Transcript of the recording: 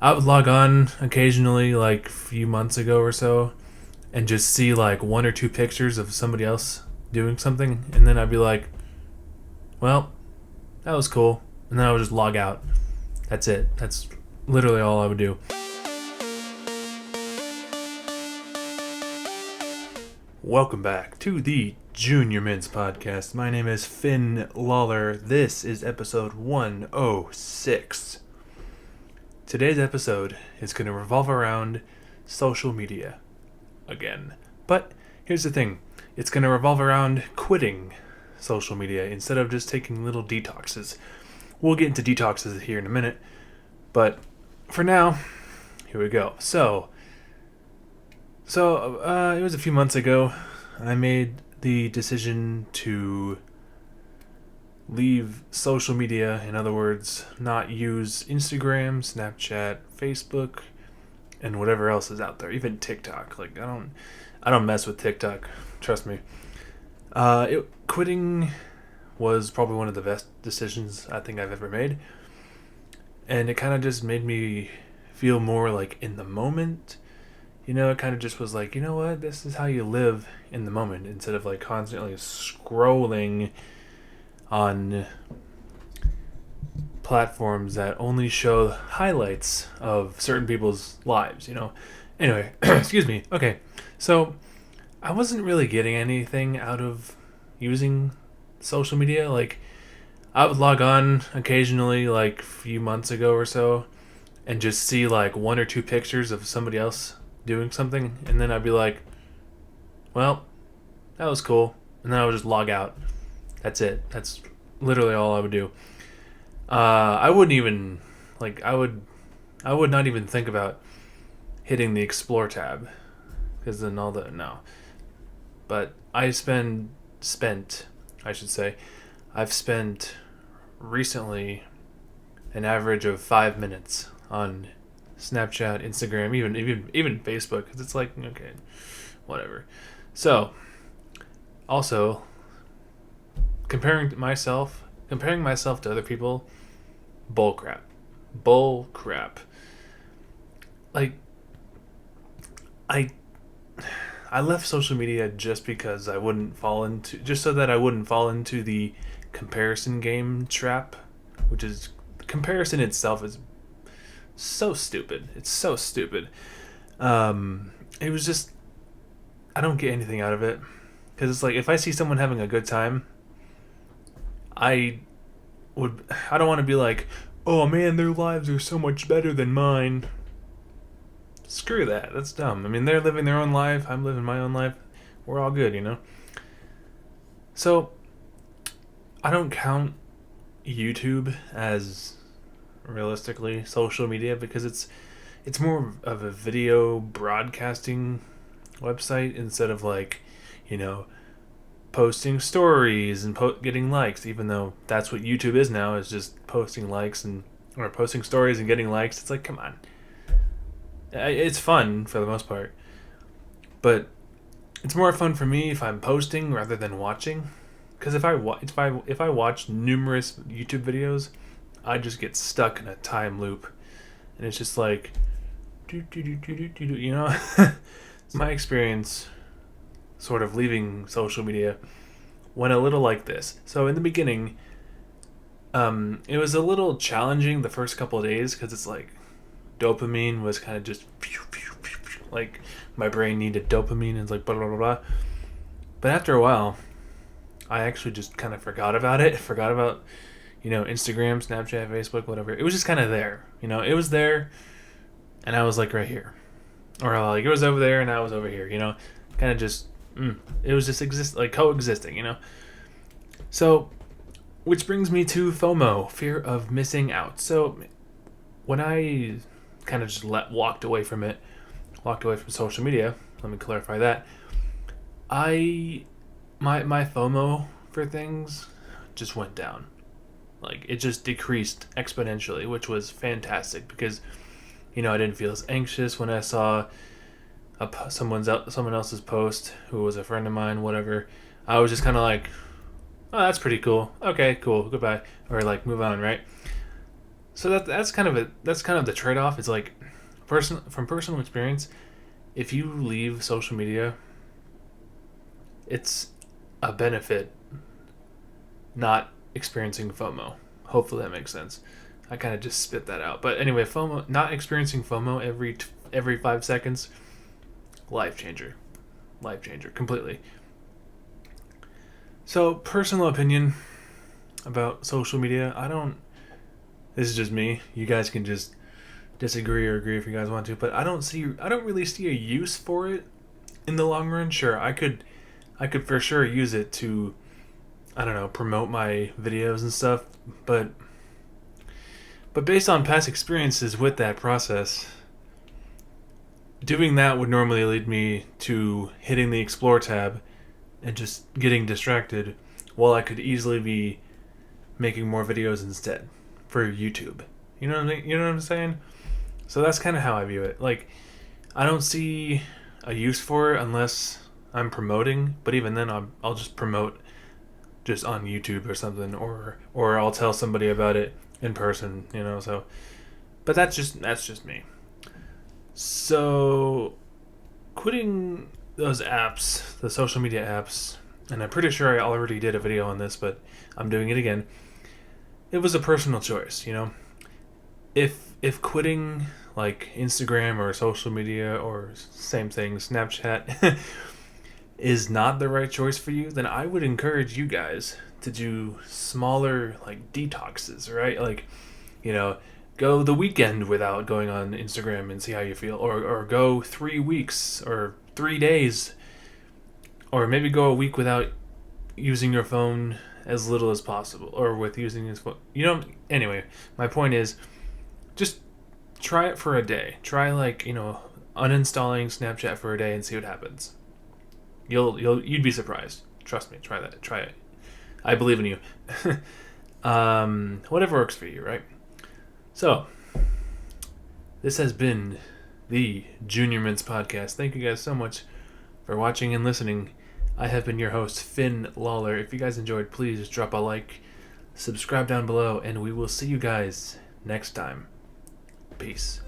I would log on occasionally, like a few months ago or so, and just see like one or two pictures of somebody else doing something, and then I'd be like, well, that was cool. And then I would just log out. That's it. That's literally all I would do. Welcome back to the Junior Mints Podcast. My name is Finn Lawler. This is episode 106. Today's episode is going to revolve around social media again. But here's the thing. It's going to revolve around quitting social media instead of just taking little detoxes. We'll get into detoxes here in a minute. But for now, here we go. So it was a few months ago. I made the decision to leave social media. In other words, not use Instagram, Snapchat, Facebook, and whatever else is out there. Even TikTok. Like I don't mess with TikTok. Trust me. Quitting was probably one of the best decisions I think I've ever made. And it kind of just made me feel more like in the moment. You know, it kind of just was like, you know what? This is how you live in the moment instead of like constantly scrolling on platforms that only show highlights of certain people's lives, you know? Anyway, excuse me. Okay, so I wasn't really getting anything out of using social media. Like, I would log on occasionally, like a few months ago or so, and just see like one or two pictures of somebody else doing something, and then I'd be like, well, that was cool. And then I would just log out. That's it. That's literally all I would do. I wouldn't even I would not even think about hitting the explore tab, because then all the no. But I've spent recently an average of 5 minutes on Snapchat, Instagram, even Facebook, because it's like, okay, whatever. So, also, comparing myself to other people, bull crap. Like, I left social media just because just so that I wouldn't fall into the comparison game trap, which is, comparison itself is so stupid. It's so stupid. It was just, I don't get anything out of it, because it's like, if I see someone having a good time, I don't want to be like, oh man, their lives are so much better than mine. Screw that. That's dumb. I mean, they're living their own life. I'm living my own life. We're all good, you know? So, I don't count YouTube as realistically social media, because it's more of a video broadcasting website instead of like, you know, posting stories and getting likes, even though that's what YouTube is now, is just posting likes or posting stories and getting likes. It's like, come on. It's fun for the most part, but it's more fun for me if I'm posting rather than watching. Because if I watch numerous YouTube videos, I just get stuck in a time loop, and it's just like, you know. My experience sort of leaving social media went a little like this. So in the beginning, it was a little challenging the first couple of days, because it's like dopamine was kind of just like my brain needed dopamine, and it's like blah blah blah blah. But after a while, I actually just kind of forgot about it. Forgot about, you know, Instagram, Snapchat, Facebook, whatever. It was just kind of there. You know, it was there, and I was like right here. Or like it was over there and I was over here, you know? Kind of just, it was just coexisting, you know? So, which brings me to FOMO, fear of missing out. So, when I kind of just walked away from social media, let me clarify that, my FOMO for things just went down. Like, it just decreased exponentially, which was fantastic, because, you know, I didn't feel as anxious when I saw someone else's post who was a friend of mine, whatever. I was just kind of like, oh, that's pretty cool. Okay, cool, goodbye. Or like, move on, right? So that's kind of the trade off. It's like from personal experience, if you leave social media, it's a benefit not experiencing FOMO. Hopefully that makes sense. I kind of just spit that out. But anyway, FOMO, not experiencing FOMO every 5 seconds, life changer, completely. So personal opinion about social media, I don't. This is just me. You guys can just disagree or agree if you guys want to, but I don't really see a use for it in the long run. Sure, I could for sure use it to, I don't know, promote my videos and stuff, but based on past experiences with that process, doing that would normally lead me to hitting the explore tab and just getting distracted, while I could easily be making more videos instead for YouTube. You know what I mean? You know what I'm saying? So that's kind of how I view it. Like, I don't see a use for it unless I'm promoting, but even then I'll just promote just on YouTube or something, or I'll tell somebody about it in person, you know. So, but that's just me. So, quitting those apps, the social media apps, and I'm pretty sure I already did a video on this, but I'm doing it again. It was a personal choice, you know. If quitting like Instagram or social media or same thing, Snapchat is not the right choice for you, then I would encourage you guys to do smaller like detoxes, right? Like, you know, go the weekend without going on Instagram and see how you feel, or go 3 weeks or 3 days, or maybe go a week without using your phone as little as possible, or with using his phone. You know, anyway, my point is just try it for a day. Try, like, you know, uninstalling Snapchat for a day and see what happens. You'd be surprised. Trust me. Try that. Try it. I believe in you. Whatever works for you, right? So, this has been the Junior Mints Podcast. Thank you guys so much for watching and listening. I have been your host, Finn Lawler. If you guys enjoyed, please drop a like, subscribe down below, and we will see you guys next time. Peace.